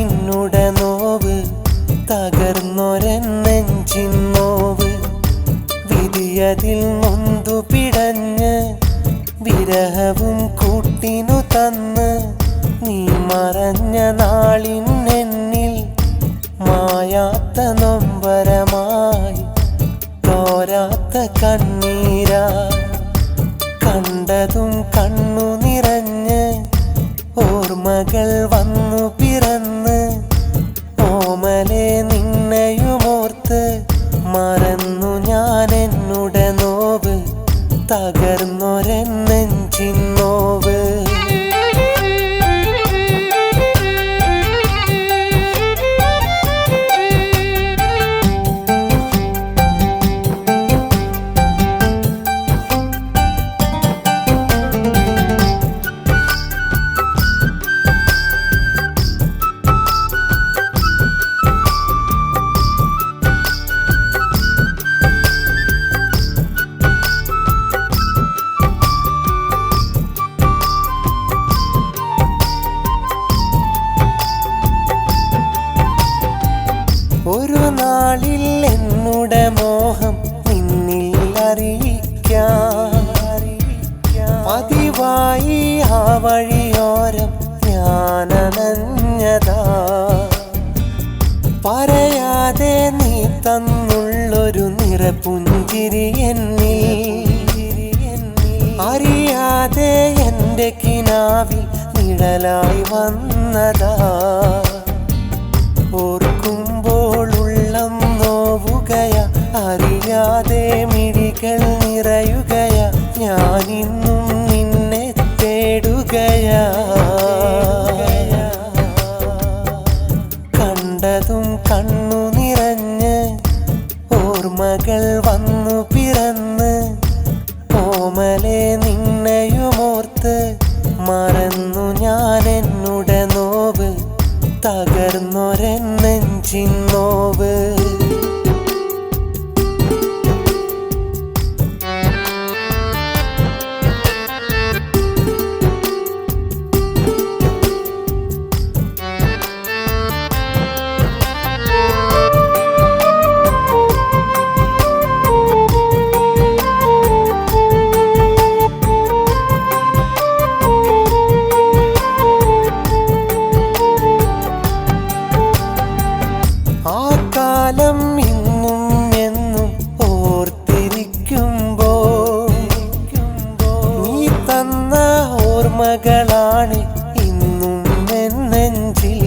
നിന്നുടെ നോവ് തകർന്നൊരൻ നെഞ്ചിൻ നോവ് വിധിയതിൽ നൊന്തു പിടഞ്ഞ് വിരഹവും കൂട്ടിനു തന്ന് നീ മറഞ്ഞ നാളിനെന്നിൽ മായാത്ത നൊമ്പരമായി തോരാത്ത കണ്ണീരായി കണ്ടതും കണ്ണു നിറഞ്ഞ് ഓർമ്മകൾ വന്നു പിറന്ന് ഓമലെ നിന്നെയുമോർത്ത് മറന്നു ഞാൻ എന്നുടെ നോവ് തകർന്നൊരൻ നെഞ്ചിൻ നോവ്. ഒരു നാളിൽ എന്നുടെ മോഹം നിന്നിൽ അറിയിക്കാം പതിവായി ആ വഴിയോരം ഞാനണഞ്ഞതാ പറയാതെ നീ തന്നുള്ളൊരു നിറപുഞ്ചിരി എന്നിൽ അറിയാതെ എൻ്റെ കിനാവിൽ നിഴലായി വന്നതാ ഓർക്കുമ്പോൾ ഉള്ളം നോവുകയ അറിയാതെ മിഴികൾ നിറയുകയ ഞാനിന്നും നിന്നെ തേടുകയാ കണ്ടതും കണ്ണു നിറഞ്ഞ് ഓർമ്മകൾ വന്നു പിറന്ന് ഓമലെ നിന്നെയുമോർത്ത് മറന്നു ഞാൻ എന്നുടെ നോവ് തകർന്നൊരൻ നെഞ്ചിൻ നോവ്. ആ കാലം ഇന്നും എന്നും ഓർത്തിരിക്കുമ്പോൾ നീ തന്ന ഓർമ്മകളാണ് ഇന്നും എൻ നെഞ്ചിൽ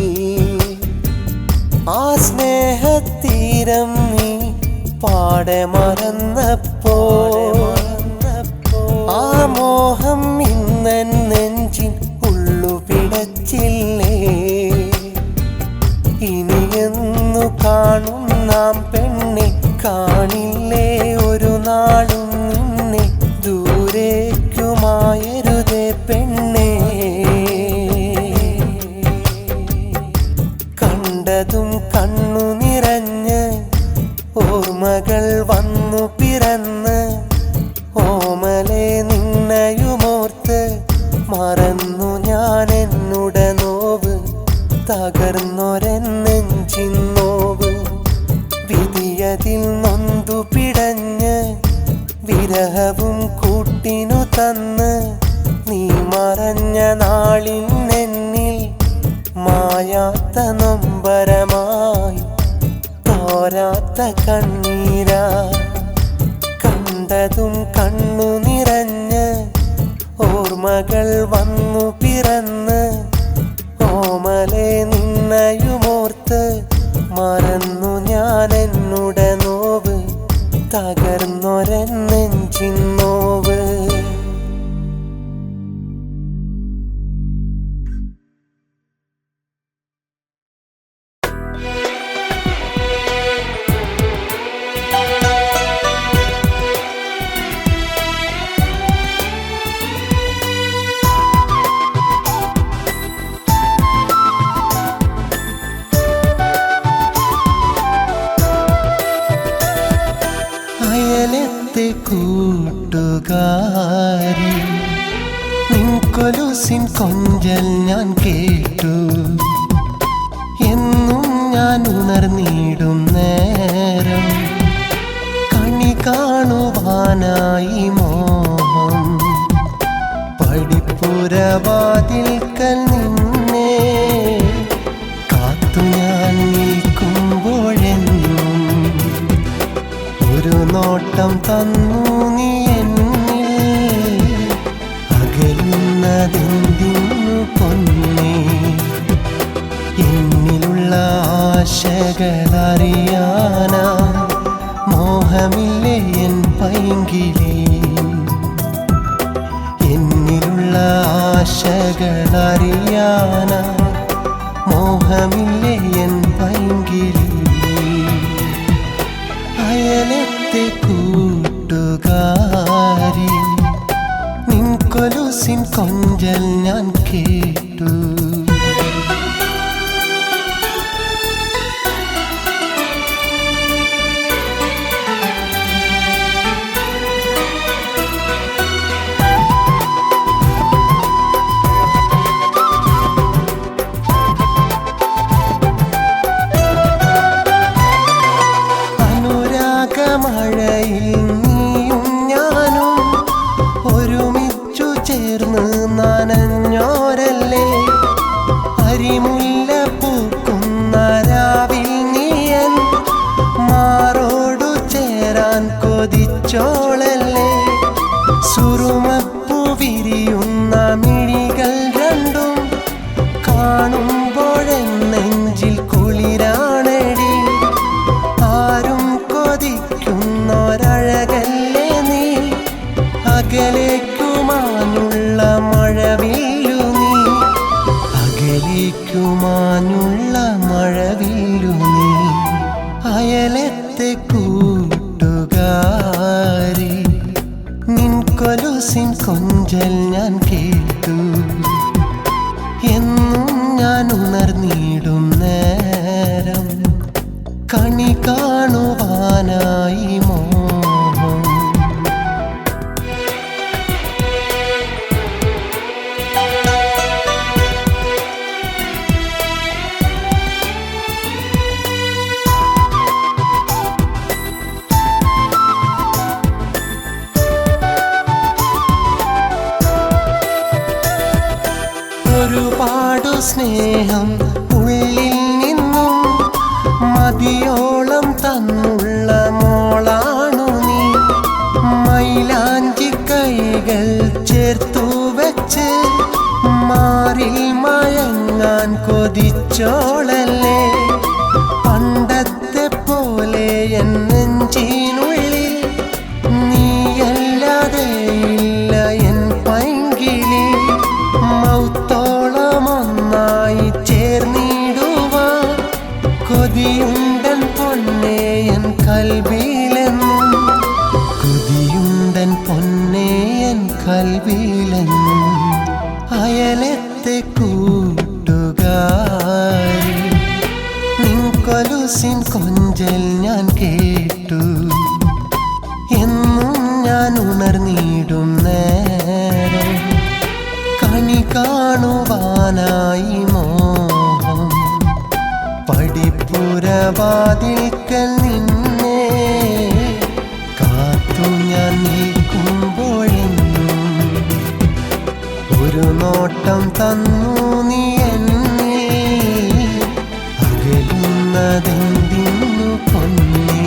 ആ സ്നേഹത്തീരം നീ പാടെ മറന്നപ്പോൾ ആ മോഹം ഇന്നെൻ നെഞ്ചിൻ ഉള്ളു പിടച്ചില്ലേ ഇനിയെന്നു കാണും നാം പെണ്ണെ കാണില്ലേ ഒരു നാളും നിന്നെ ദൂരേക്കുമായരുതേ പെണ്ണെ കണ്ടതും കണ്ണു നിറഞ്ഞ് ഓർമ്മകൾ വന്നു പിറന്ന് ഓമലെ നിന്നെയുമോർത്ത് മറന്നു ഞാൻ എന്നുടെ നോവ് തകർന്നൊരൻ നെഞ്ചിൻ നോവ് വിധിയതിൽ നൊന്തു പിടഞ്ഞ് വിരഹവും കൂട്ടിനു തന്ന് നീ മറഞ്ഞ നാളിനെന്നിൽ മായാത്ത നൊമ്പരമായി തോരാത്ത കണ്ണീരായി കണ്ടതും കണ്ണു നിറഞ്ഞ് ഓർമ്മകൾ വന്നു പിറന്ന് ഓമലെ നിന്നെയുമോർത്ത് മറന്നു ഞാൻ എന്നുടെ നോവ് തകർന്നൊരൻ നെഞ്ചിൻ നോവ്. കൂട്ടുകാരി നിൻ കൊലുസിൻ കൊഞ്ചൽ ഞാൻ കേട്ടു ഉണർന്നിടും നേരം കണി കാണുവാനായി മോഹം പടിപ്പുരവാതിൽക്കൽ നിന്നെ കാത്തു ഞാൻ നിൽക്കുമ്പോഴെന്നും ഒരു നോട്ടം തന്നു നീ എന്നിൽ അകലുന്നതെന്തിനു പൊന്നേ എന്നിലുള്ള ആശകളറിയാനാ മോഹമില്ലേ എൻ പൈങ്കിളി എന്നിലുള്ള ആശകളറിയാനാ മോഹമില്ലേ എൻ പൈങ്കിളി അയലത്തെ കൂട്ടുകാരി നിൻ കൊലുസിൻ കൊഞ്ചൽ ഞാൻ കേട്ടു മഴയിൽ നീയും ഞാനും ഒരുമിച്ചു ചേർന്ന് നനഞ്ഞോരല്ലേ അരിമുല്ല പൂക്കുന്ന രാവിൽ നീയൻ മാറോടു ചേരാൻ കൊതിച്ചോളല്ലേ സുറുമപ്പൂ വിരിയുന്ന മിഴികൾ രണ്ടും കാണുമ്പോഴെൻ നെഞ്ചിൽ കുളിരാണടി ആരും കൊതിക്കുന്നൊരഴകല്ലേ നീ അകലേക്കുമാനുള്ള മഴവില്ലു നീ അകലേക്കുമാനുള്ള മഴവില്ലു നീ അയലത്തെ കൂട്ടുകാരി നിൻ കൊലുസിൻ കൊഞ്ചൽ ഞാൻ കേട്ടു എന്നും ഞാൻ ഉണർന്നിടും നേരം കണി കാണുവാനായി മോഹം ഒരുപാടു സ്നേഹം ഉള്ളിൽ നിന്നും മതിയോളം തന്നുള്ള മോളാണു നീ മൈലാഞ്ചി കൈകൾ ചേർത്തു വെച്ച് മാറിൽ മയങ്ങാൻ കൊതിച്ചോളല്ലേ പണ്ടത്തെ പോലെ എൻ നെഞ്ചിനുള്ളിൽ നീയല്ലാതെ ഇല്ല എൻ പൈങ്കിളി മൗത്തോളമൊന്നായി ചേർന്നിടുവാൻ കൊതിയുണ്ടൻ പൊന്നേ എൻ കൽവിലെന്നും കൊതിയുണ്ടൻ പൊന്നേ എൻ കൽവിലെന്നും അയലത്തെ കൂട്ടുകാരി നിൻ കൊലുസിൻ കൊഞ്ചൽ ഞാൻ കേട്ടു എന്നും ഞാൻ ഉണർന്നിടും നേരം കണി കാണുവാനായി മോഹം പടിപ്പുരവാതിൽക്കൽ നിന്നെ കാത്തു ഞാൻ നിൽക്കുമ്പോഴെന്നും ഒരു നോട്ടം തന്നു നീ എന്നിൽ അകലുന്നതെന്തിനു പൊന്നേ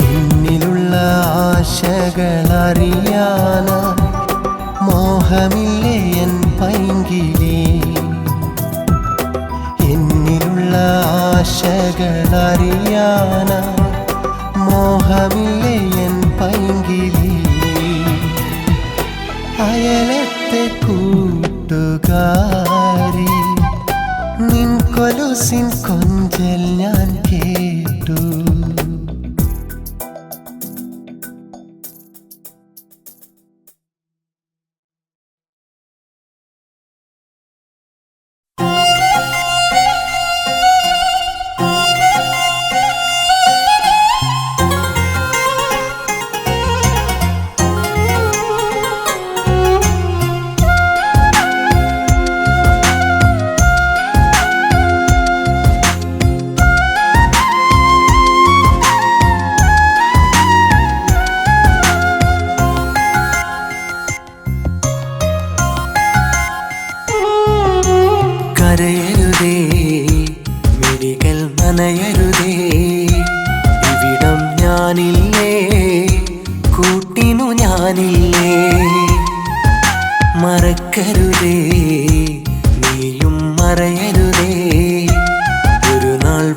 എന്നിലുള്ള ആശകളറിയാനാ മോഹമില്ലേ എൻ പൈങ്കിളി എന്നിലുള്ള ആശകളറിയാനാ മോഹമില്ലേ എൻ പൈങ്കിളി അയലത്തെ കൂട്ടുകാരി നിൻ കൊലുസിൻ കൊഞ്ചൽ ഞാൻ കേട്ടു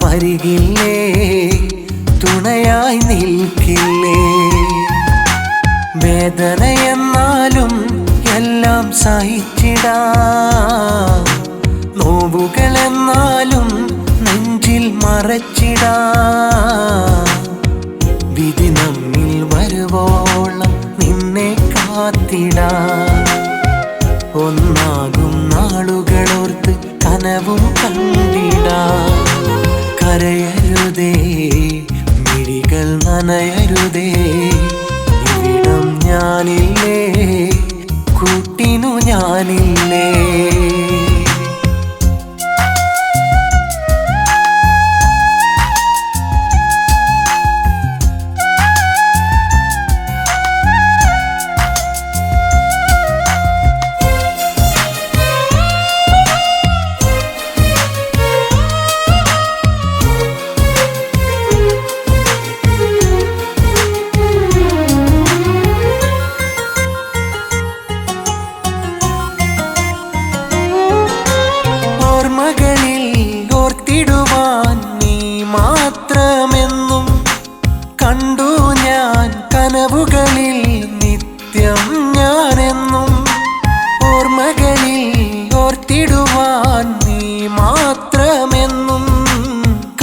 വരികില്ലേ, തുണയായി നിൽക്കില്ലേ? വേദനയെന്നാലും എല്ലാം സഹിച്ചിടാം, നോവുകളെന്നാലും നെഞ്ചിൽ മറച്ചിടാം. വിധി നമ്മിൽ വരുവോളം നിന്നെ കാത്തിടാം. ഒന്നാകും നാളുകളോർത്ത് കനവും കണ്ടിടാം. കരയരുതേ, മിഴികൾ നനയരുതേ, ഇവിടം ഞാനില്ലേ, കൂട്ടിനു ഞാനില്ലേ? ഓർത്തിടുവാൻ നീ മാത്രമെന്നും കണ്ടു ഞാൻ കനവുകളിൽ നിത്യം ഞാനെന്നും. ഓർമ്മകളിൽ ഓർത്തിടുവാൻ നീ മാത്രമെന്നും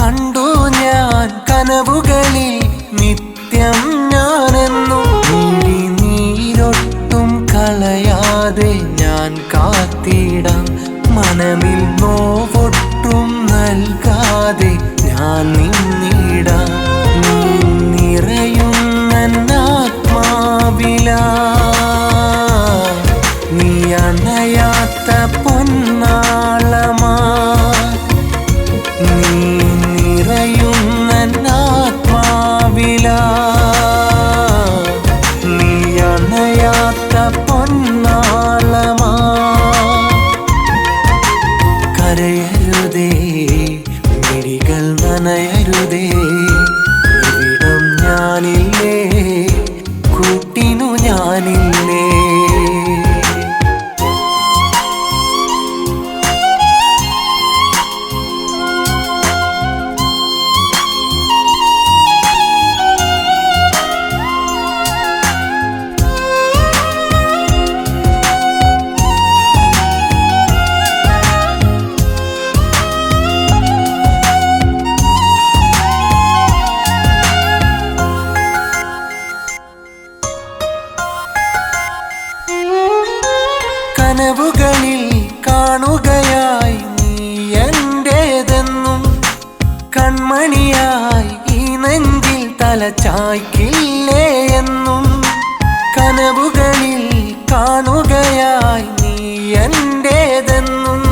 കണ്ടു ഞാൻ കനവുകളിൽ നിത്യം ഞാനെന്നും. നീരൊട്ടും കളയാതെ ഞാൻ കാത്തിടാം, മനമിൽ നോവൊട്ടും നൽകാതെ ഞാൻ നിന്നിടാം. നീ നിറയുന്നാത്മാവിലാ, നീ അണയാത്ത പൊന്നാളമാ. നീ നിറയുന്നാത്മാവിലാ, നീ അണയാത്ത പൊന്നാളമാ. കരയരുതേ, മിഴികൾ നനയരുതേ, ഇവിടം ഞാനില്ലേ, കൂട്ടിനു ഞാനില്ലേ? കനവുകളിൽ കാണുകയായി നീ എന്റേതെന്നും, കൺമണിയായി ഈ നെഞ്ചിൽ തലചായ്ക്കില്ലേ എന്നും. കനവുകളിൽ കാണുകയായി നീ എന്റേതെന്നും,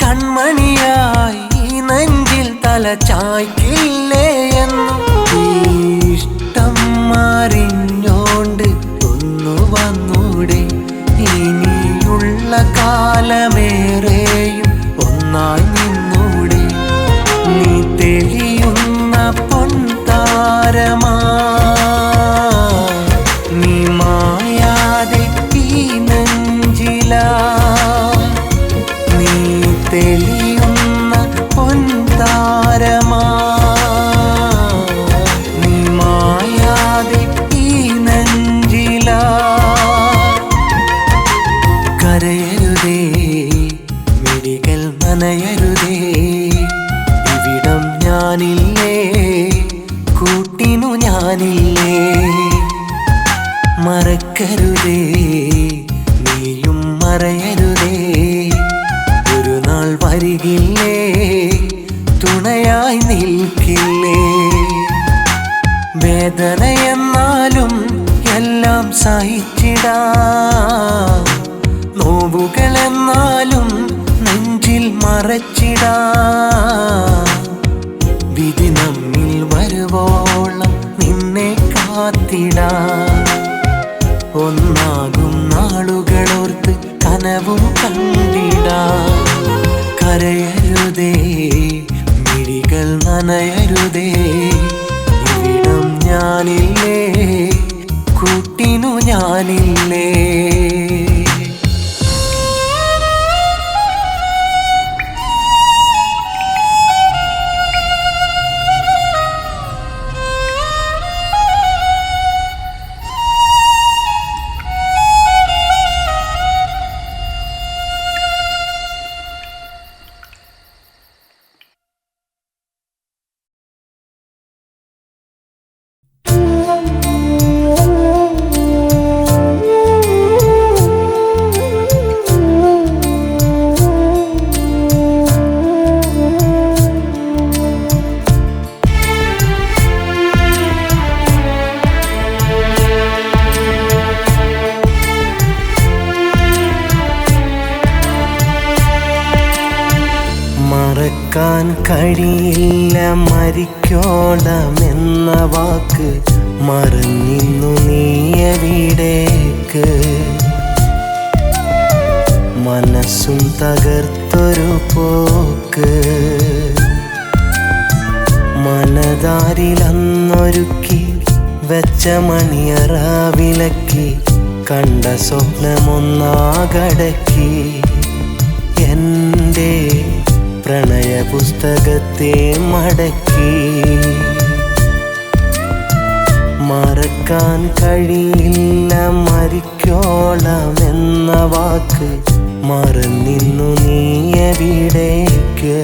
കൺമണിയായി ഈ നെഞ്ചിൽ തലചായ്ക്കില്ലേ എന്നും. ഇഷ്ടം അറിഞ്ഞോണ്ട് ഒന്നു വന്നൂടെ, ഇനിയുള്ള കാലമേറെയും ഒന്നായി നിന്നൂടെ? നീ തെളിയുന്ന പൊൻതാരമാ, നീ മായാതെ ഈ നെഞ്ചിലാ. നീ തെളിയുന്ന പൊൻതാരമാ, നീ മായാതെ ഈ നെഞ്ചിലാ. കരയരുതേ, മിഴികൾ നനയരുതേ, ഇവിടം ഞാനില്ലേ, കൂട്ടിനു ഞാനില്ലേ? മറക്കരുതേ, നീയും മറയരുതേ, ഒരു നാൾ വരികില്ലേ, തുണയായി നിൽക്കില്ലേ? വേദനയെന്നാലും എല്ലാം സഹിച്ചിടാം, നോവുകളെന്നാലും നെഞ്ചിൽ മറച്ചിടാം. വിധി നമ്മിൽ വരുവോളം നിന്നെ കാത്തിടാം. ഒന്നാകും നാളുകളോർത്ത് കനവും കണ്ടിടാം. കരയരുതേ, മിഴികൾ നനയരുതേ, ഇവിടം ഞാനില്ലേ, കൂട്ടിനു ഞാനില്ലേ? കഴിയില്ല മരിക്കോളമെന്ന വാക്ക് മറന്നിന്നു നീ എവിടേക്ക് മനസ്സും തകർത്തൊരു പോക്ക് മനതാരിലന്നൊരുക്കി വെച്ച മണിയറ വിലക്കി കണ്ട സ്വപ്നമൊന്നാകടക്കി എൻ്റെ പ്രണയ പുസ്തകത്തെ മടക്കി മറക്കാൻ കഴിയില്ല മരിക്കോളമെന്ന വാക്ക് മറന്നിന്നു നീ എവിടേക്ക്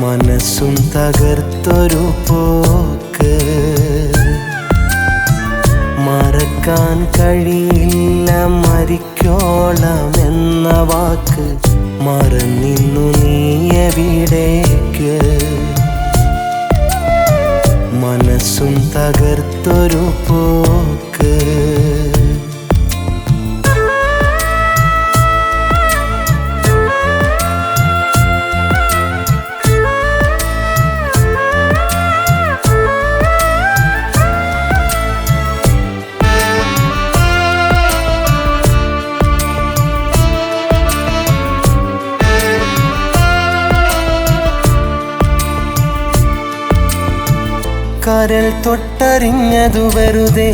മനസ്സും തകർത്തൊരു പോക്ക് മറക്കാൻ കഴിയില്ല മരിക്കോളമെന്ന വാക്ക് മറന്നിന്നു നീ എവിടേക്ക് മനസ്സും തകർത്തൊരു പോക്ക് കരൾ തൊട്ടറിഞ്ഞതു വെറുതെ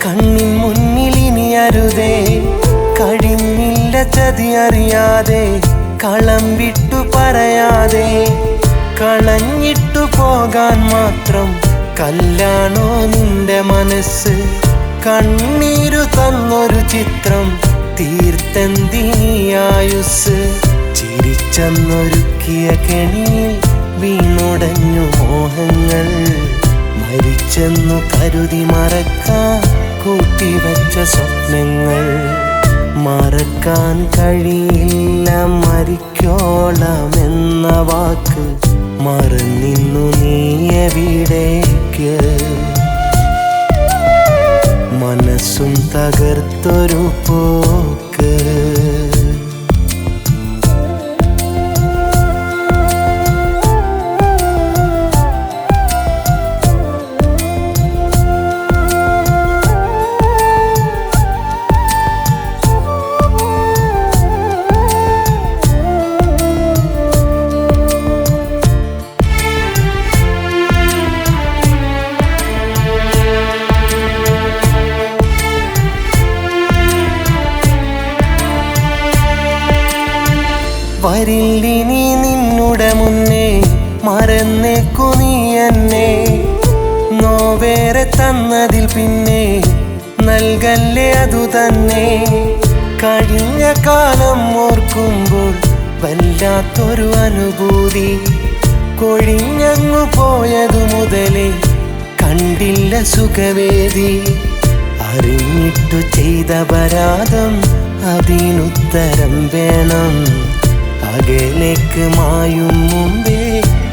കണ്ണിൻ മുന്നിൽ ഇനി അരുതേ കഴിഞ്ഞില്ല ചതി അറിയാതെ കളം വിട്ടു പറയാതെ കളഞ്ഞിട്ടു പോകാൻ മാത്രം കല്ലാണോ നിന്റെ മനസ്സ് കണ്ണീരു തന്നൊരു ചിത്രം തീർത്തെന്തിയായുസ് ചിരിച്ചെന്നൊരുക്കിയ കെണിയിൽ വീണുടഞ്ഞു മോഹങ്ങൾ മരിച്ചെന്നു കരുതി മറക്കാൻ കൂട്ടിവച്ച സ്വപ്നങ്ങൾ മറക്കാൻ കഴിയില്ല മരിക്കോളമെന്ന വാക്ക് മറന്നിന്നു നീ എവിടേക്ക് മനസ്സും തകർത്തൊരു പോക്ക് വരില്ലിനി നിന്നുടെ മുന്നേ മറന്നേക്കു നീ എന്നെ നോവേറെ തന്നതിൽ പിന്നെ നൽകല്ലേ അതു തന്നെ കഴിഞ്ഞ കാലം ഓർക്കുമ്പോൾ വല്ലാത്തൊരു അനുഭൂതി കൊഴിഞ്ഞങ്ങു പോയതു മുതലേ കണ്ടില്ല സുഖവേദി അറിഞ്ഞിട്ടു ചെയ്ത അപരാധം അതിനുത്തരം വേണം അകലേക്ക് മായും മുമ്പേ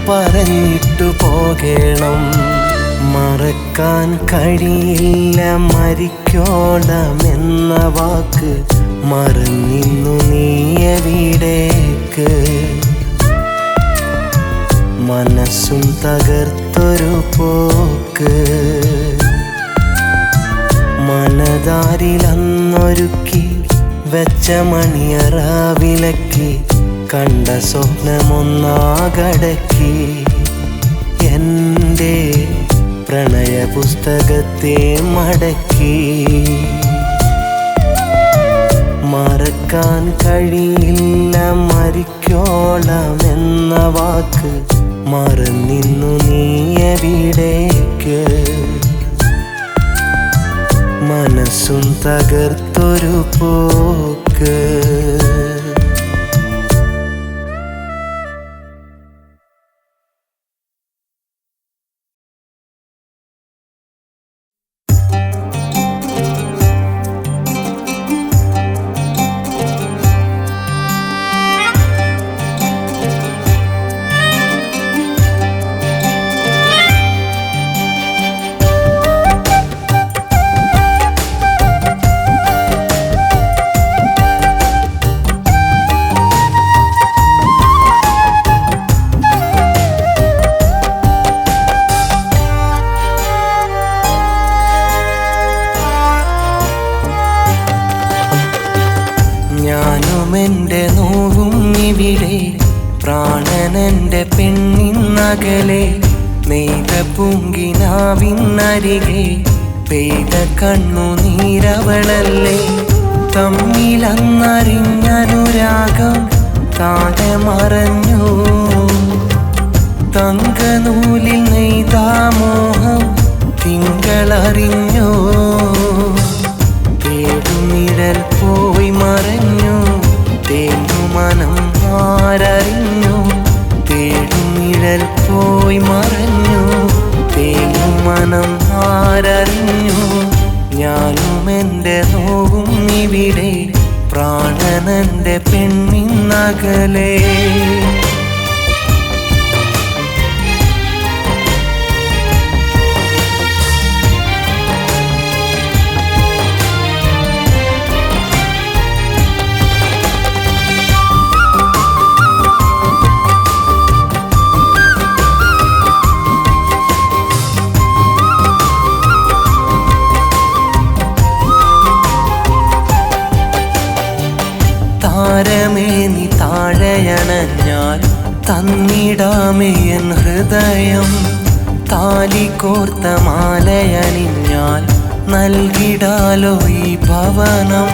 പറഞ്ഞിട്ടു പോകണം മറക്കാൻ കഴിയില്ല മരിക്കോളമെന്ന വാക്ക് മറന്നിന്നു നീ എവിടേക്ക് മനസ്സും തകർത്തൊരു പോക്ക് മനതാരിലന്നൊരുക്കി വെച്ച മണിയറ വിലക്കി കണ്ട സ്വപ്നമൊന്നാകടക്കി എൻ്റെ പ്രണയ പുസ്തകത്തെ മടക്കി മറക്കാൻ കഴിയില്ല മരിക്കോളമെന്ന വാക്ക് മറന്നിന്നു നീ എവിടേക്ക് മനസ്സും തകർത്തൊരു പോക്ക് പ്രാണനന്റെ പെണ്ണിന്നകലെ നെയ്ത പൂങ്കിനാവിന്നരികെ പെയ്ത കണ്ണുനീരവളല്ലേ തമ്മിലന്നറിഞ്ഞനുരാഗം താഴെ മറഞ്ഞു തങ്കനൂലിൽ നെയ്താമോഹം തിങ്കളറിഞ്ഞു തേടുനിഴൽ പോയി മറഞ്ഞു തേങ്ങുമനം ആരറിഞ്ഞു തേടുനിഴൽ പോയി മറഞ്ഞു തേങ്ങുമനം ആരറിഞ്ഞു ഞാനും എൻ്റെ നോവും ഇവിടെ പ്രാണനന്റെ പെണ്ണിന്നകലെ താരമേ നീ താഴയണഞ്ഞാൽ തന്നിടാമേ എൻ ഹൃദയം താലി കോർത്ത മാലയണിഞ്ഞാൽ നൽകിടാലോ ഈ ഭവനം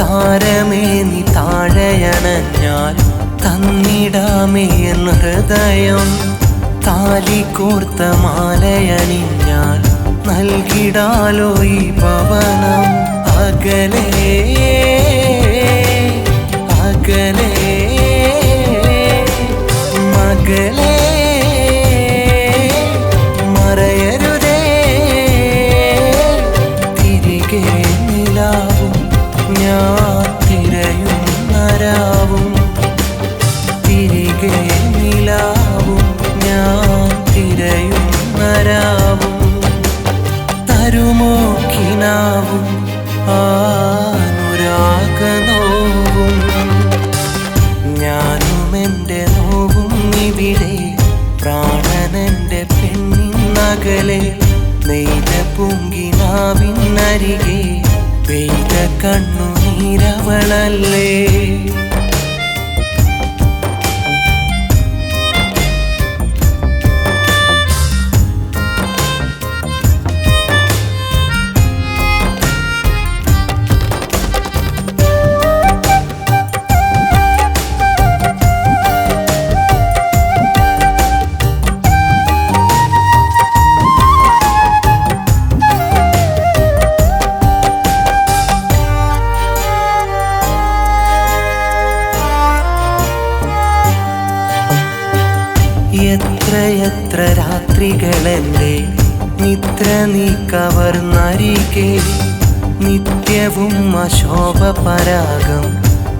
താരമേ നീ താഴയണഞ്ഞാൽ തന്നിടാമേ എൻ ഹൃദയം താലി കോർത്ത മാലയണിഞ്ഞാൽ നൽകിടാലോ ഈ ഭവനം അകലേ അകലേ മകളേ മറയരുതേ തിരികെ നിലാവും ഞാൻ തിരയുന്നരാവും തിരികെ നിലാവും ഞാൻ തിരയുന്നരാവും തരുമോ കിനാവും അനുരാഗനോവും ഞാനും എൻ്റെ നോവും ഇവിടെ പ്രാണനന്റെ പെണ്ണിന്നകലെ നെയ്ത പൂങ്കിനാവിന്നരികെ പെയ്ത കണ്ണുനീരവളല്ലേ എത്രയെത്ര രാത്രികളെൻ്റെ നിദ്ര നീ കവർന്നരികെ നിത്യവും അശോഭ പരാഗം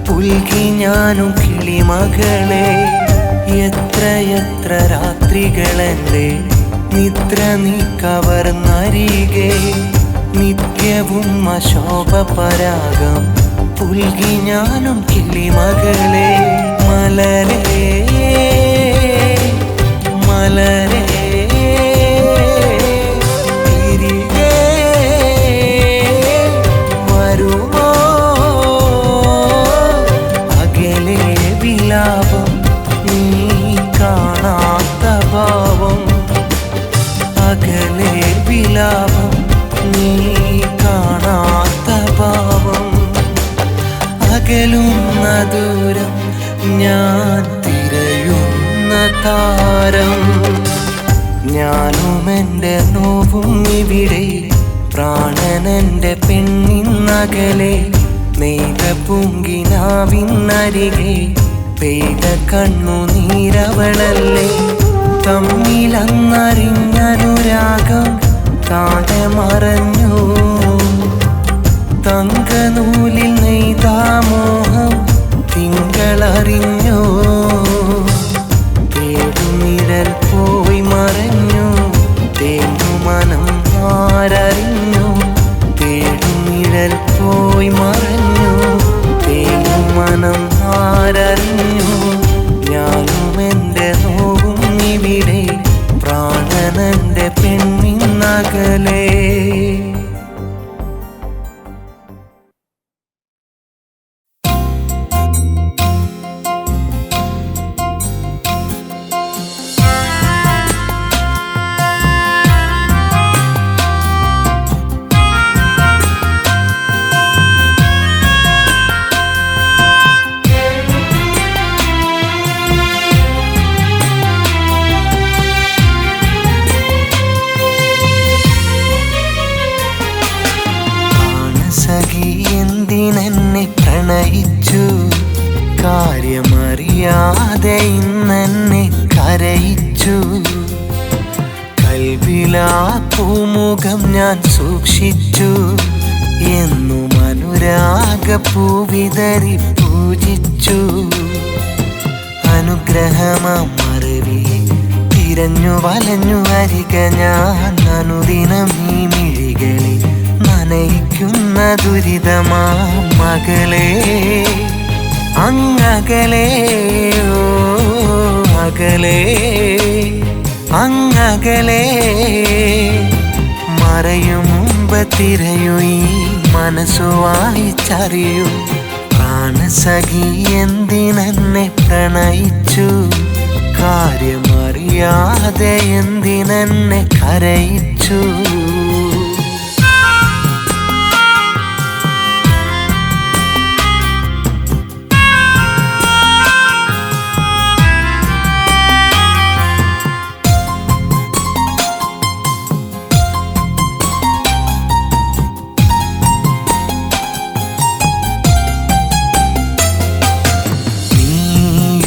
പുൽകി ഞാനും കിളിമകളെ എത്രയെത്ര രാത്രികളെൻ്റെ നിദ്ര നീ കവർന്നരികെ നിത്യവും അശോഭ പരാഗം പുൽകി ഞാനും കിളിമകളെ മലരേ മലരേ തിരികെ വരുമോ അകലെ വിലാപം നീ കാണാത്ത ഭാവം അകലെ വിലാപം നീ കാണാത്ത ഭാവം അകലുന്ന ദൂരം ഞാൻ തിരയുന്ന താരം ഞാനും എൻ്റെ നോവും ഇവിടെ പ്രാണനന്റെ പെണ്ണിന്നകലെ നെയ്ത പൂങ്കിനാവിന്നരികെ പെയ്ത കണ്ണുനീരവളല്ലേ തമ്മിലന്നറിഞ്ഞനുരാഗം താഴെ മറഞ്ഞു തങ്കനൂലിൽ നെയ്താമോഹം തിങ്കളറിഞ്ഞു തേടുനിഴൽ പോയി മറഞ്ഞു തേങ്ങുമനം ആരറിഞ്ഞു തേടുനിഴൽ പോയി മറഞ്ഞു തേങ്ങുമനം ആരറിഞ്ഞു ഞാനും എൻ്റെ നോവും ഇവിടെ പ്രാണനന്റെ പെണ്ണിന്നകലെ അറിയാതെ ഇന്നെന്നെ കരയിച്ചു. കൽവിലാ പൂമുഖം ഞാൻ സൂക്ഷിച്ചു. എന്നും അനുരാഗപ്പൂവിതറി പൂജിച്ചു. അനുഗ്രഹമാം മറവി തിരഞ്ഞു വലഞ്ഞു വരിക ഞാൻ. അനുദിനം ഈ മിഴികളിൽ നനയിക്കുന്ന ദുരിതമാം മകളെ. അങ്ങകലെ ഓ അകലെ അങ്ങകലെ മറയും മുമ്പ് തിരയൂ ഈ മനസ്സു വായിച്ചറിയൂ. പ്രാണസഖി എന്തിനെന്നെ പ്രണയിച്ചു. കാര്യമറിയാതെ എന്തിനെന്നെ കരയിച്ചു.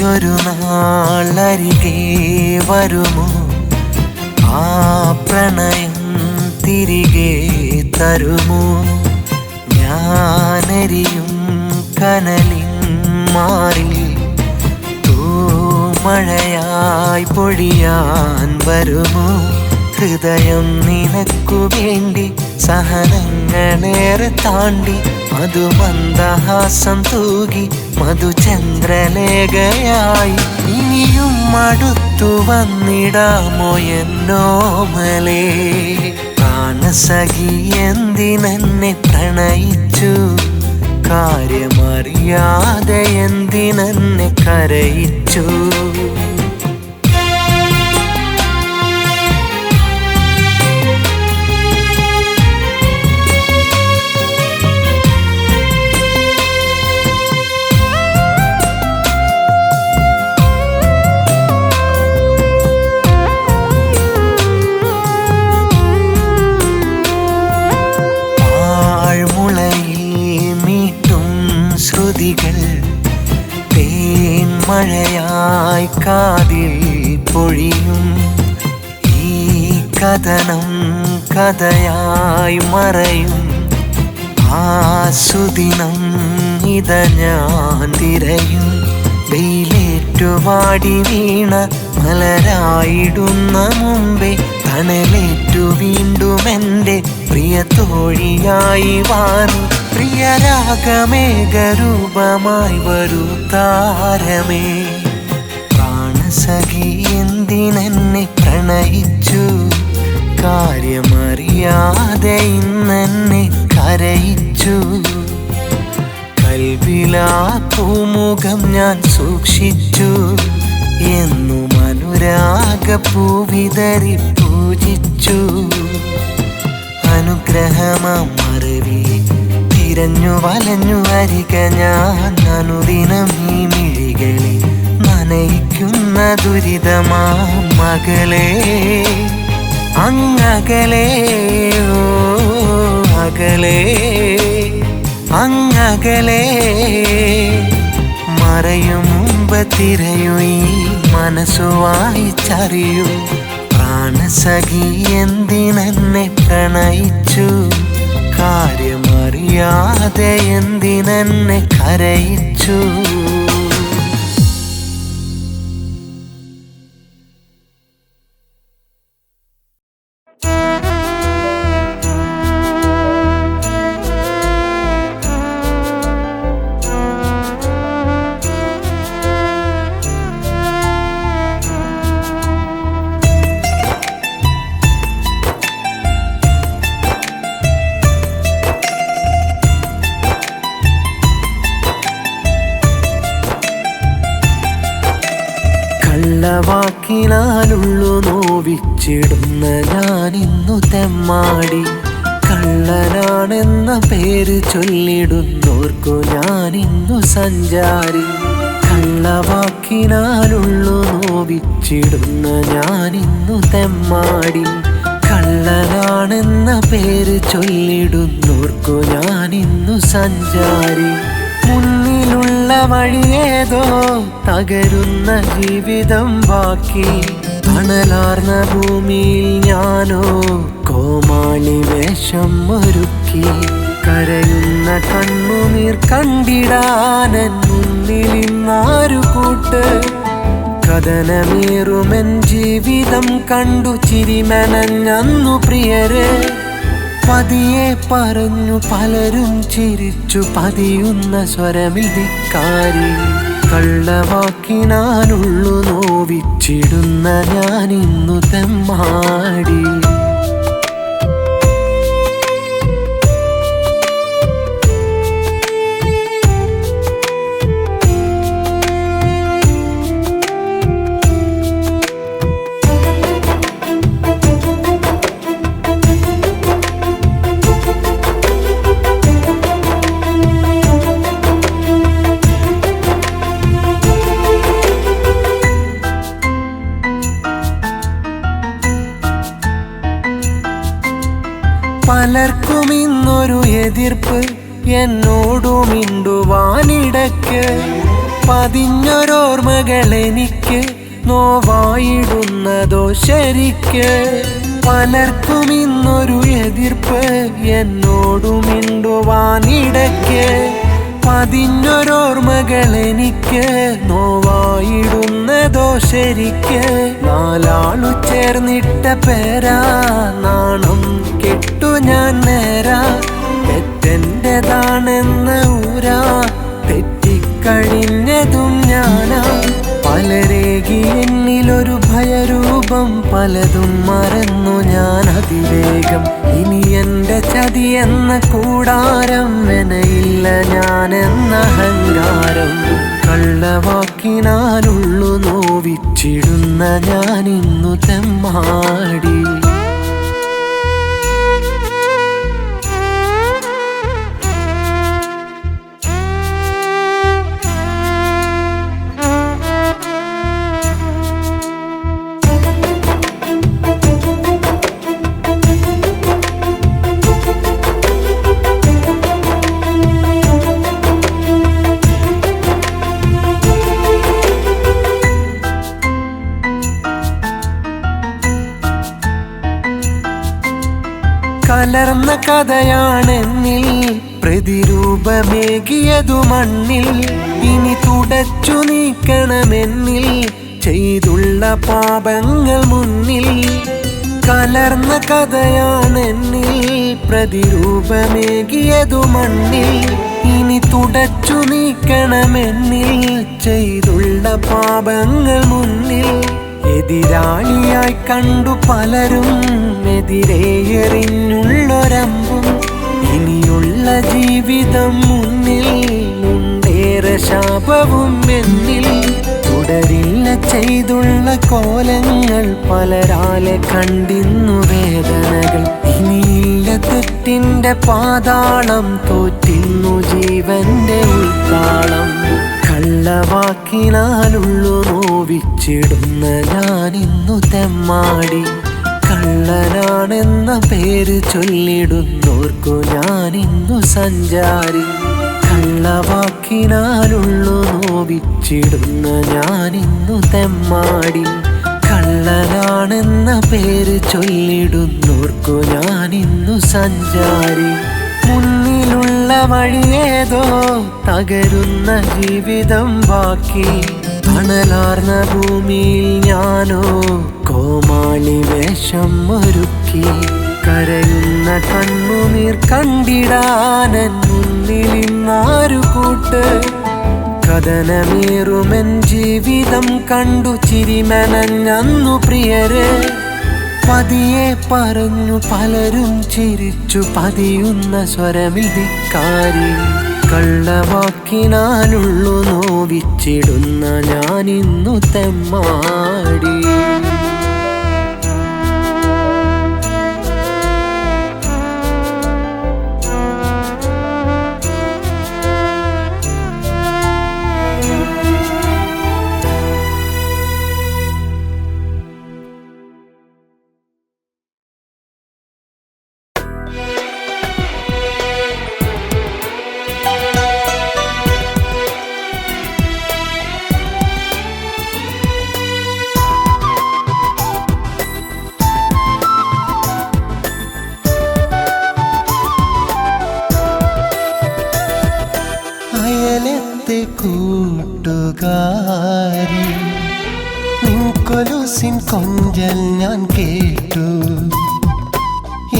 ഒരു നാളരികെ വരുമോ? ആ പ്രണയം തിരികെ തരുമോ? ഞാനെരിയും കനലിൻ മാറി തൂമഴയായി പൊഴിയാൻ വരുമോ? ഹൃദയം നിനക്കു വേണ്ടി സഹനങ്ങളേറെ താണ്ടി മധുമന്ദഹാസം തൂകി മധുചന്ദ്രലേഖയായി ഇനിയും അടുത്തു വന്നിടാമോ എന്നോമലേ? പ്രാണസഖി എന്തിനെന്നെ പ്രണയിച്ചു. കാര്യമറിയാതെ എന്തിനെന്നെ കരയിച്ചു. തേൻ മഴയായി കാതിൽ പൊഴിയും. ഈ കഥനം കഥയായി മറയും. ആസുദിനം ഇത ഞാൻ തിരയും. വെയിലേറ്റുവാടി വീണ മലരായിടുന്ന മുമ്പേ തണലേറ്റു വീണ്ടും എൻ്റെ പ്രിയ തോഴിയായി വാനു. പ്രിയരാഗമേഘരൂപമായി വരൂ താരമേ. പ്രാണസഖി എന്തിനെന്നെ പ്രണയിച്ചു. കാര്യമറിയാതെ ഇന്നെന്നെ കരയിച്ചു. കൽവിലാ പൂമുഖം ഞാൻ സൂക്ഷിച്ചു. എന്നും അനുരാഗപ്പൂവിതറി പൂജിച്ചു. അനുഗ്രഹമാം മറവി തിരഞ്ഞു വലഞ്ഞു വരിക ഞാൻ. അനുദിനം ഈ മിഴികളിൽ നനയിക്കുന്ന ദുരിതമാം മകളെ. അങ്ങകലെ ഓ അകലെ അങ്ങകലെ മറയും മുമ്പ് തിരയൂ ഈ മനസ്സു വായിച്ചറിയൂ. പ്രാണസഖി എന്തിനെന്നെ പ്രണയിച്ചു. കാര്യമറിയാതെ എന്തിനെന്നെ കരയിച്ചു. വാക്കിനാലുള്ളു നോവിച്ചിടുന്ന ഞാനിന്നു തെമ്മാടി. കള്ളനാണെന്ന പേര് ചൊല്ലിടുന്നോർക്കു ഞാനിന്നു സഞ്ചാരി. കള്ളവാക്കിനാലുള്ളു നോവിച്ചിടുന്ന ഞാനിന്നു തെമ്മാടി. കള്ളനാണെന്ന പേര് ചൊല്ലിടുന്നോർക്കു ഞാനിന്നു സഞ്ചാരി. മുന്നിലുള്ള മുന്നിലുള്ള വഴിയേതോ തകരുന്ന ജീവിതം ബാക്കി തണലാർന്ന ഭൂമിയിൽ ഞാനോ കോമാളി വേഷം ഒരുക്കി കരയുന്ന കണ്ണുനീർ കണ്ടിടാനൻ മുന്നിൽ ഇന്നാരു കൂട്ട് കഥനമേറുമെൻ ജീവിതം കണ്ടു ചിരിമനഞ്ഞന്നു പ്രിയരെ പതിയെ പറഞ്ഞു പലരും ചിരിച്ചു പതിയുന്ന സ്വരമിൽ ധിക്കാരി കള്ളവാക്കിനാലുള്ളു നോവിച്ചിടുന്ന ഞാനിന്നു തെമ്മാടി പലർക്കും ഇന്നൊരു എതിർപ്പ് എന്നോടു മിണ്ടുവാനിടയ്ക്ക് പതിഞ്ഞൊരോർമ്മകൾ എനിക്ക് നോവായിടുന്നതോ ശരിക്ക് പലർക്കും ഇന്നൊരു എതിർപ്പ് എന്നോടു മിണ്ടുവാനിടയ്ക്ക് പതിഞ്ഞൊരോർമ്മകൾ എനിക്ക് നോവായിടുന്നതോ ശരിക്ക് നാലാളു ചേർന്നിട്ട പേരാ നാണം കെട്ടു ഞാൻ നേരാ തെറ്റെൻ്റെതാണെന്ന ഊരാ തെറ്റിക്കഴിഞ്ഞതും ഞാനാ പലരേകി എന്നിലൊരു ഭയരൂപം പലതും മറന്നു ഞാൻ അതിവേഗം ഇനി എൻ്റെ ചതി എന്ന കൂടാരം മെനയില്ല ഞാനെന്ന അഹങ്കാരം കള്ളവാക്കിനാലുള്ളു നോവിച്ചിടുന്ന ഞാനിന്നു തെമ്മാടി കലർന്ന കഥയാണെന്നിൽ പ്രതിരൂപമേകിയതു മണ്ണിൽ ഇനി തുടച്ചു നീക്കണമെന്നിൽ ചെയ്തുള്ള പാപങ്ങൾ മുന്നിൽ കലർന്ന കഥയാണെന്നിൽ പ്രതിരൂപമേകിയതു മണ്ണിൽ ഇനി തുടച്ചു നീക്കണമെന്നിൽ ചെയ്തുള്ള പാപങ്ങൾ മുന്നിൽ എതിരാളിയായി കണ്ടു പലരും എതിരെ എറിഞ്ഞുള്ളൊരമ്പും ഇനിയുള്ള ജീവിതം മുന്നിൽ ഉണ്ടേറെ ശാപവും എന്നിൽ തുടരില്ല ചെയ്തുള്ള കോലങ്ങൾ പലരാലെ കണ്ടിന്നു വേദനകൾ ഇനിയില്ല തെറ്റിന്റെ പാതാളം തോറ്റിന്നു ജീവന്റെ ഉൾത്താളം കള്ളവാക്കിനാലുള്ളു നോവിച്ചിടുന്ന ഞാനിന്നു തെമ്മാടി കള്ളനാണെന്ന പേര് ചൊല്ലിടുന്നോർക്കു ഞാനിന്നു സഞ്ചാരി കള്ളവാക്കിനാലുള്ളു നോവിച്ചിടുന്ന ഞാനിന്നു തെമ്മാടി കള്ളനാണെന്ന പേര് ചൊല്ലിടുന്നോർക്കു ഞാനിന്നു സഞ്ചാരി മുന്നിലുള്ള വഴിയേതോ തകരുന്ന ജീവിതം ബാക്കി തണലാർന്ന ഭൂമിയിൽ ഞാനോ കോമാളി വേഷം ഒരുക്കി കരയുന്ന കണ്ണുനീർ കണ്ടിടാനൻ മുന്നിൽ ഇന്നാരു കൂട്ട് കഥനമേറുമെൻ ജീവിതം കണ്ടു ചിരിമനഞ്ഞന്നു പ്രിയരെ പതിയെ പറഞ്ഞു പലരും ചിരിച്ചു പതിയുന്ന സ്വരമിൽ ധിക്കാരി കള്ളവാക്കിനാലുള്ളു നോവിച്ചിടുന്ന ഞാനിന്നു തെമ്മാടി കൂട്ടുകാരി നിൻ കൊലുസിൻ കൊഞ്ചൽ ഞാൻ കേട്ടു.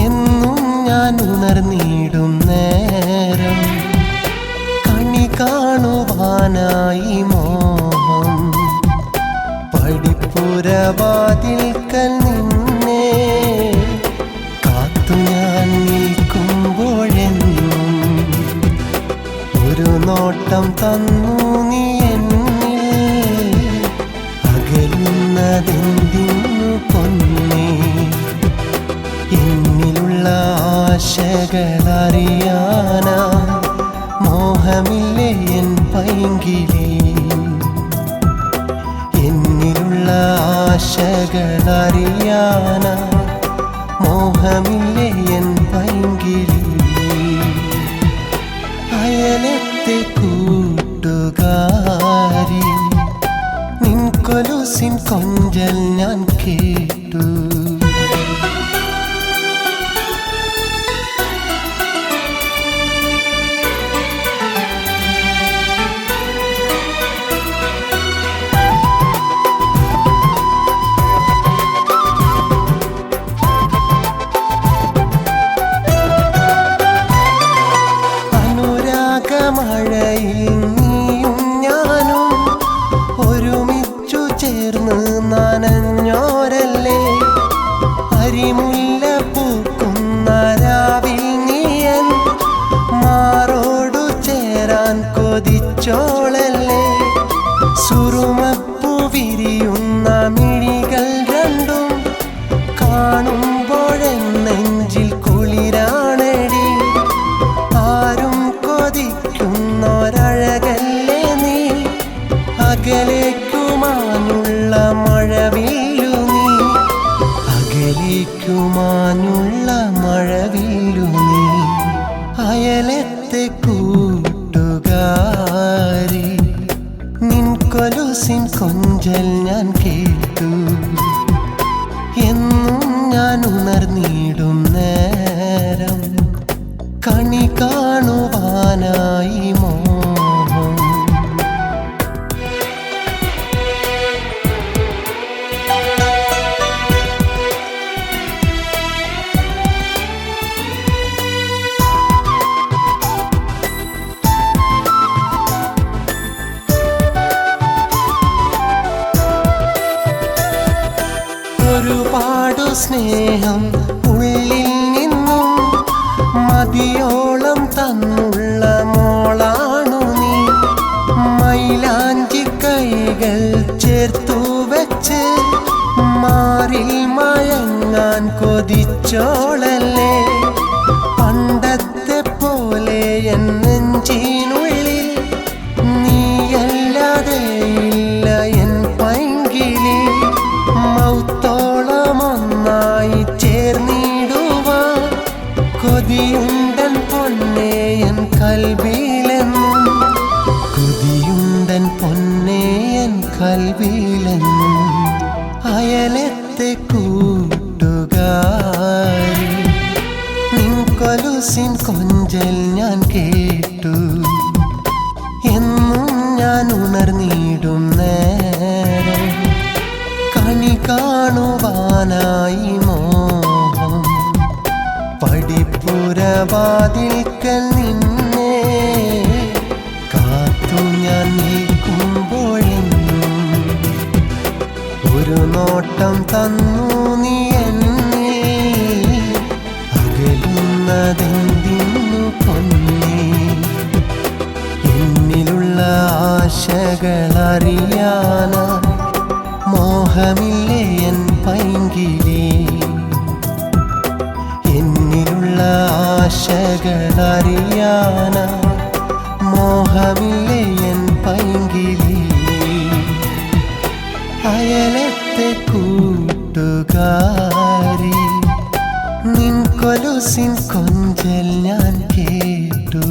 എന്നും ഞാൻ ഉണർന്നിടും നേരം കണി കാണുവാനായി മോഹം. പടിപ്പുരവാതിൽക്കൽ നിന്നെ കാത്തു ഞാൻ നിൽക്കുമ്പോഴെന്നും ഒരു നോട്ടം തന്നു നീ എന്നിൽ. അകലുന്നതെന്തിനു പൊന്നേ, എന്നിലുള്ള ആശകളറിയാനാ മോഹമില്ലേ എൻ പൈങ്കിളി. എന്നിലുള്ള ആശകളറിയാനാ മോഹമില്ലേ എൻ പൈങ്കിളി. അയലത്തെ കൂട്ടുകാരി നിൻ കൊലുസിൻ കൊഞ്ചൽ ഞാൻ കേട്ടു. മഴയിൽ നീയും ഞാനും ഒരുമിച്ചു ചേർന്ന് നനഞ്ഞോരല്ലേ. അരിമുല്ല പൂക്കുന്ന രാവിൽ നീയൻ മാറോടു ചേരാൻ കൊതിച്ചോളല്ലേ. സുറുമപ്പൂ വിരിയുന്ന മിഴികൾ രണ്ടും കാണുമ്പോഴെൻ നെഞ്ചിൽ കുളിരാണടി. ആരും കൊതിക്കുന്നൊരഴകല്ലേ നീ, അകലേക്കുമാനുള്ള മഴവില്ലു നീ, അകലേക്കുമാനുള്ള മഴവില്ലു നീ. അയലത്തെ കൂട്ടുകാരി നിൻ കൊലുസിൻ കൊഞ്ചൽ ഞാൻ കേട്ടു. എന്നും ഞാൻ ഉണർന്നിടും നേരം കണി കാണുവാനായി മോഹം. ഒരുപാടു സ്നേഹം ഉള്ളിൽ നിന്നും മതിയോളം തന്നുള്ള മോളാണു നീ. മൈലാഞ്ചി കൈകൾ ചേർത്തു വെച്ച് മാറിൽ മയങ്ങാൻ കൊതിച്ചോളല്ലേ. പണ്ടത്തെ പോലെ എൻ നെഞ്ചിനുള്ളിൽ നീയല്ലാതെ ഇല്ല എൻ പൈങ്കിളി. മൗത്തോളമൊന്നായി ചേർന്നിടുവാൻ കൊതിയുണ്ടൻ പൊന്നേ എൻ കൽവിലെന്നും, കൊതിയുണ്ടൻ പൊന്നേ എൻ കൽവിലെന്നും. അയലത്തെ കൂട്ടുകാരി നിൻ കൊലുസിൻ കൊഞ്ചൽ ഞാൻ കേട്ടു. എന്നും ഞാൻ ഉണർന്നിടും നേരം കണി കാണുവാനായി മോഹം. പടിപ്പുരവാതിൽക്കൽ നിന്നെ കാത്തു ഞാൻ നിൽക്കുമ്പോഴെന്നും ഒരു നോട്ടം തന്നു നീ എന്നിൽ. അകലുന്നതെന്തിനു പൊന്നേ, എന്നിലുള്ള ആശകളറിയാനാ മോഹമില്ലേ എൻ പൈങ്കിളി. എന്നിലുള്ള ആശകളറിയാനാ മോഹമില്ലേ എൻ പൈങ്കിളി. അയലത്തെ കൂട്ടുകാരി നിൻ കൊലുസിൻ കൊഞ്ചൽ ഞാൻ കേട്ടു.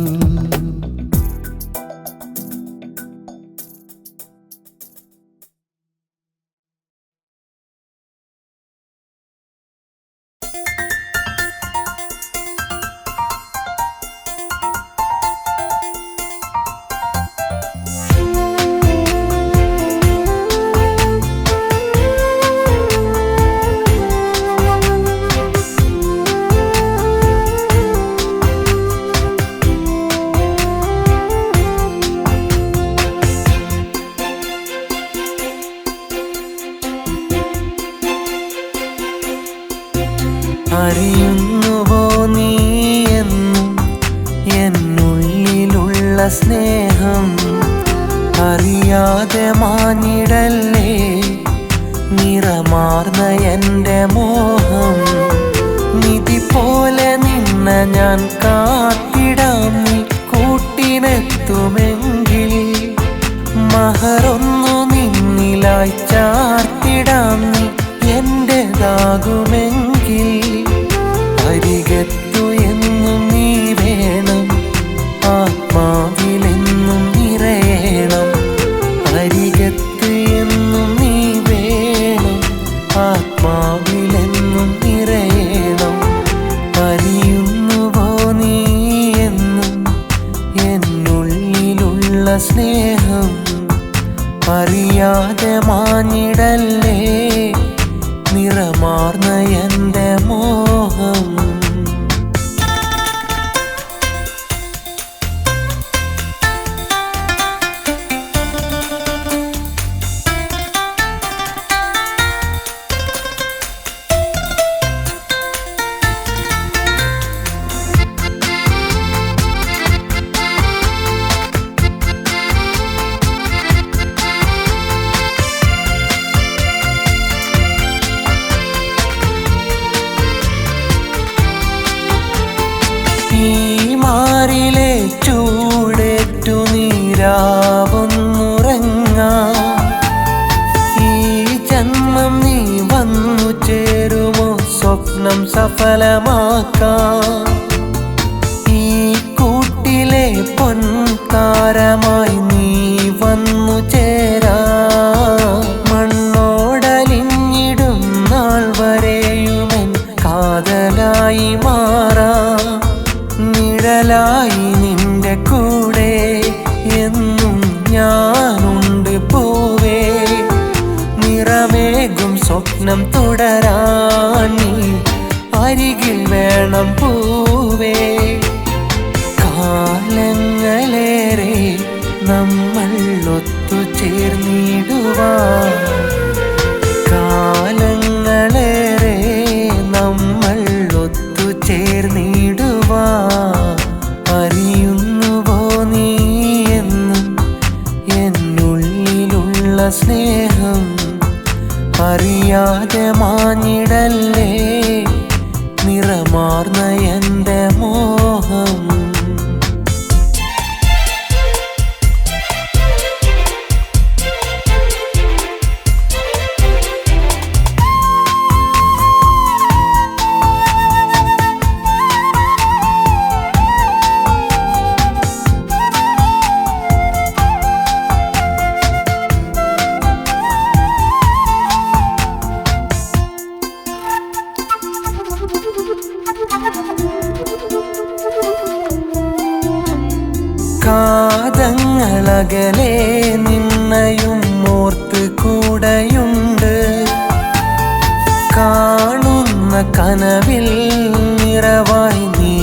അറിയുന്നുവോ നീ എന്നും എന്നുള്ളിലുള്ള സ്നേഹം അറിയാതെ മാഞ്ഞിടല്ലേ നിറമാർന്ന എൻ്റെ മോഹം നിധി പോലെ നിന്നെ ഞാൻ കാത്തിടാം നീ കൂട്ടിനെത്തുമെങ്കിൽ മഹറൊന്നു നിന്നിലായി ചാർത്തിടാം നീ എന്റേതാകുമെങ്കിൽ അരികത്തു എന്നും നീ വേണം ആത്മാവിലെന്നും നിറയണം അരികത്ത് എന്നും നീ വേണം ആത്മാവിലെന്നും നിറയണം അറിയുന്നുവോ നീ എന്നും എന്നുള്ളിലുള്ള സ്നേഹം അറിയാതെ മാഞ്ഞിടല്ലേ നിറമാർന്ന എൻ്റെ മോഹം ഈ മാറിലെ ചൂടേറ്റു നീരാവുന്നുറങ്ങാം ഈ ജന്മം നീ വന്നു ചേരുമോ സ്വപ്നം സഫലമാക്കാം ഈ കൂട്ടിലെ പൊൻതാരമായി നീ വന്നു ചേരാ മണ്ണോടലിഞ്ഞിടും നാൾ വരെയുമെൻ കാതലായി മാറാ നിഴലായി നിന്റെ കൂടെ എന്നും ഞാനുണ്ട് പൂവേ നിറമേകും സ്വപ്നം തുടരാൻ നീ അരികിൽ വേണം പൂവേ കാലങ്ങളേറെ നമ്മൾ ഒത്തുചേർന്നിടുവാൻ കാലങ്ങളേറെ നമ്മൾ ഒത്തുചേർന്നിടുവാൻ അറിയുന്നുവോ നീ എന്നും എന്നുള്ളിലുള്ള സ്നേഹം അറിയാതെ മാഞ്ഞിടല്ലേ നിറമാർന്ന എൻ്റെ മോഹം കാതങ്ങളകലെ നിന്നയും ഓർത്ത് കൂടെയുണ്ട് കാണുന്ന കനവിൽ നിറവായി നീ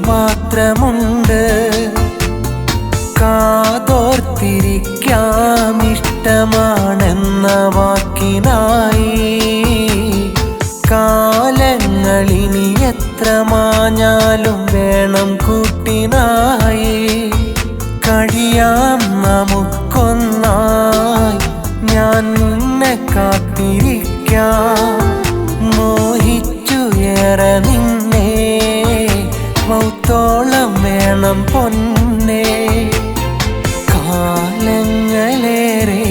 മാത്രമുണ്ട് കാതോർത്തിരിക്കാം ഇഷ്ടമാണെന്ന വാക്കിനായി കാലങ്ങളിനി എത്ര മാഞ്ഞാലും വേണം കൂട്ടിനായി കഴിയാം നമുക്കൊന്നായി ഞാൻ നിന്നെ കാത്തിരിക്കാം മോഹിച്ചു ഏറെ നിന്നെ മൗത്തോളം വേണം പൊന്നേ കാലങ്ങളേറെ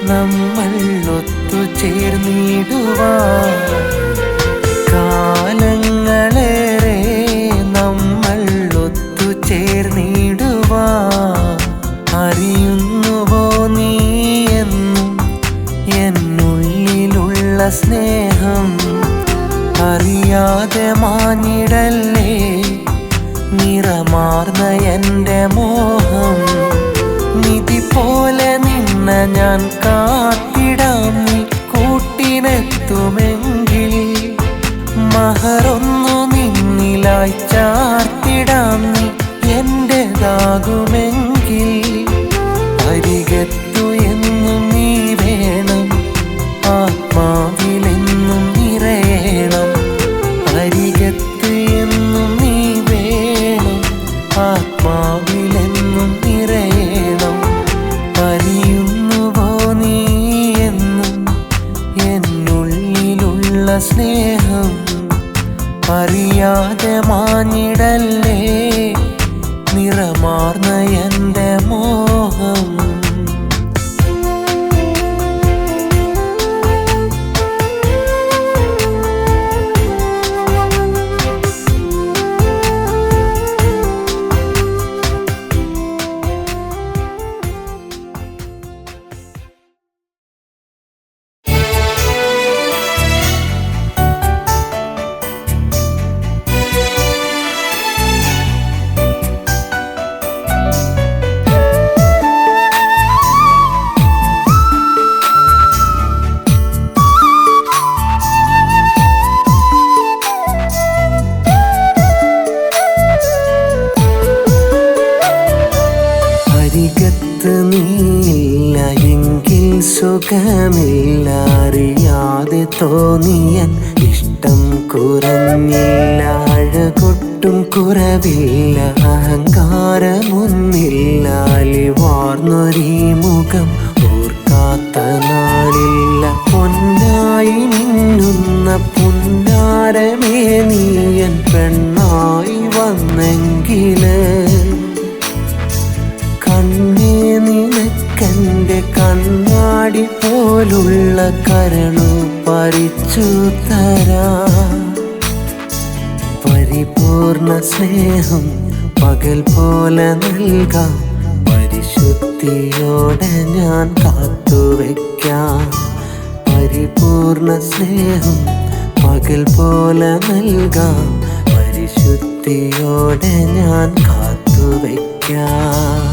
നമ്മൾ ഒത്തുചേർന്നിടുവാൻ കാലങ്ങളേറെ നമ്മൾ ഒത്തുചേർന്നിടുവാൻ അറിയുന്നുവോ നീ എന്നും എന്നുള്ളിലുള്ള സ്നേഹം അറിയാതെ മാഞ്ഞിടല്ലേ നിറമാർന്ന എൻ്റെ മോഹം നിധി പോലെ നിന്നെ ഞാൻ കാത്തിടാം നീ കൂട്ടിനെത്തുമെങ്കിൽ മഹറൊന്നു നിന്നിലായി ചാർത്തിടാം നീ എന്റേതാകുമെങ്കിൽ അരികത്തു എന്നും നീ വേണം ആത്മാവിലെന്നും നിറയണം അരിക സ്നേഹം അറിയാതെ മാഞ്ഞിടല്ലേ നിറമാർന്ന എൻ്റെ മോഹം. നീയില്ല എങ്കിൽ സുഖമില്ല അറിയാതെ തോന്നിയൻ ഇഷ്ടം കുറഞ്ഞില്ല അഴകൊട്ടും കുറവില്ല അഹങ്കാരമൊന്നില്ല അലിവാർന്നൊരീ മുഖം ഓർക്കാത്ത നാളില്ല പൊന്നായി മിന്നുന്ന പുന്നാരമേ നീയൻ പെണ്ണായി വന്നെങ്കില് കണ്ണേ നിനക്കെൻ്റെ കണ്ണാടി പോലുള്ള കരളു പറിച്ചു തരാ. പരിപൂർണ സ്നേഹം പകൽ പോലെ നൽകാം പരിശുദ്ധിയോടെ ഞാൻ കാത്തുവെക്കാം. പരിപൂർണ സ്നേഹം പകൽ പോലെ നൽകാം പരിശുദ്ധിയോടെ ഞാൻ കാത്തുവെക്കാം.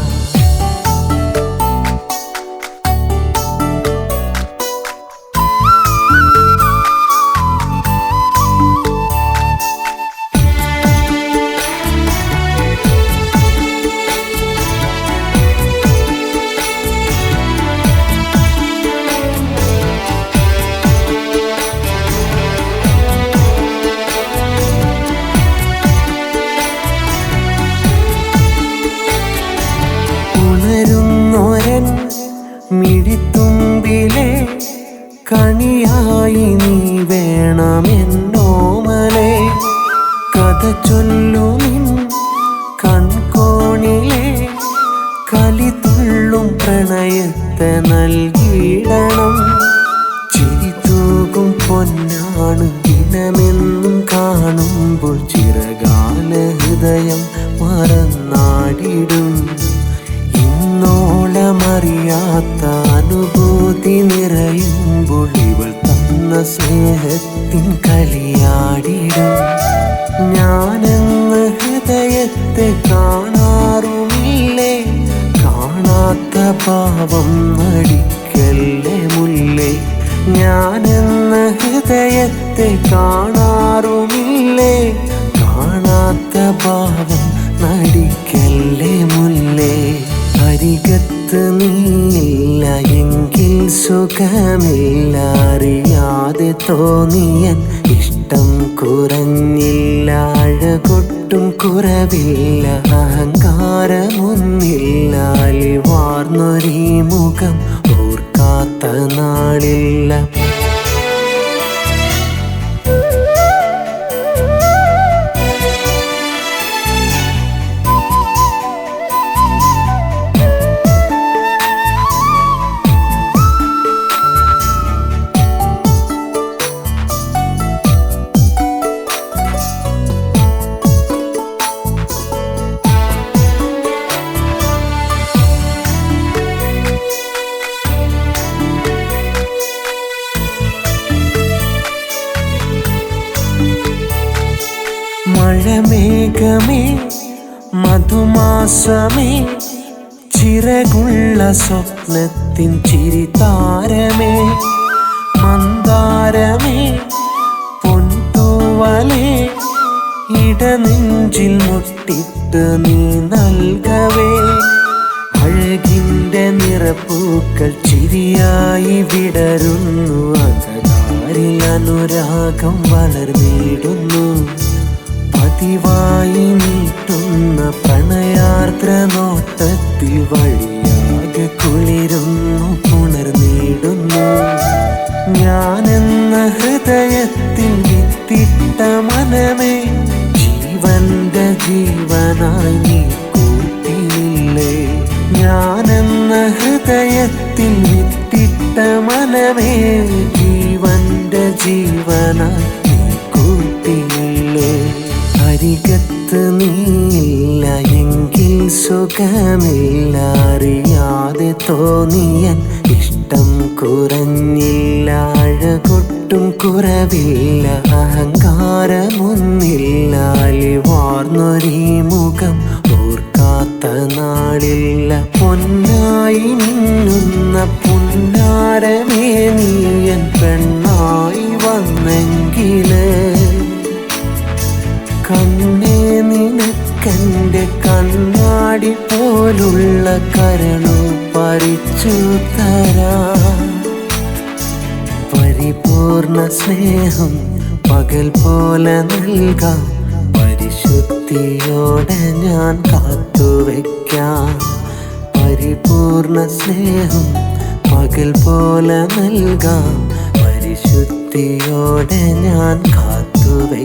മിഴിത്തുമ്പിലെ കണിയായി നീ വേണമെന്നോമലേ കഥ ചൊല്ലുമിൻ കൺകോണിലെ കലിതുള്ളും പ്രണയത്തെ നൽകിയിടണം. ചിരി തൂകും പൊന്നാണ് ദിനമെന്നും കാണുമ്പോൾ ചിരകാല ഹൃദയം മറന്നാടിടും. ഇന്നോളമറിയാത്ത അനുഭൂതി നിറയുമ്പോൾ ഇവൾ തന്ന സ്നേഹത്തിൻ കളിയാടിടും. ഞാനെന്ന് ഹൃദയത്തെ കാണാറുമില്ലേ കാണാത്ത പാവം നടിക്കല്ലേ മുല്ലേ. ഞാനെന്ന് ഹൃദയത്തെ കാണാറുമില്ലേ കാണാത്ത പാവം നടിക്കല്ലേ മുല്ലേ. അരികത്ത് നീയില്ല എങ്കിൽ സുഖമില്ല അറിയാതെ തോന്നിയൻ ഇഷ്ടം കുറഞ്ഞില്ല അഴകൊട്ടും കുറവില്ല അഹങ്കാരമൊന്നില്ല അലിവാർന്നൊരീ മുഖം ഓർക്കാത്ത നാളില്ല. മഴമേഘമേ മധുമാസമേ ചിറകുള്ള സ്വപ്നത്തിൻ ചിരിതാരമേ മന്ദാരമേ പൊൻതൂവലേ ഇടനെഞ്ചിൽ മുട്ടിട്ട് നീ നൽകവേ. അഴകിൻ്റെ നിറപ്പൂക്കൾ ചിരിയായി വിടരുന്നു അകതാരിൽ അനുരാഗം വളർന്നിടുന്നു. പതിവായി നീട്ടുന്ന പ്രണയാർദ്ര നോട്ടത്തിൽ വഴിയാകെ കുളിരുന്നു പുണർന്നിടുന്നു. ഞാനെന്ന ഹൃദയത്തിൽ വിത്തിട്ട മനമേ, ജീവന്റെ ജീവനായി നീ കൂട്ടിയില്ലേ. ഞാനെന്ന ഹൃദയത്തിൽ വിത്തിട്ട മനമേ, ജീവന്റെ ജീവനായി നീ കൂട്ടിയില്ലേ. അരികത്ത് നീയില്ല എങ്കിൽ സുഖമില്ല, അറിയാതെ തോന്നിയൻ ഇഷ്ടം കുറഞ്ഞില്ല. അഴകൊട്ടും കുറവില്ല, അഹങ്കാരമൊന്നില്ല, അലിവാർന്നൊരീ മുഖം ഓർക്കാത്ത നാളില്ല. പൊന്നായി മിന്നുന്ന പുന്നാരമേ, നീയൻ പെണ്ണായി വന്നെങ്കില് കണ്ണേ നിനക്കെന്റെ കണ്ണാടി പോലുള്ള കരളു പറിച്ചു തരാം. പരിപൂർണ സ്നേഹം പകൽ പോലെ നൽകാം, പരിശുദ്ധിയോടെ ഞാൻ കാത്തുവെക്കാം. പരിപൂർണ സ്നേഹം പകൽ പോലെ നൽകാം, പരിശുദ്ധിയോടെ ഞാൻ കാത്തുവെക്കാം.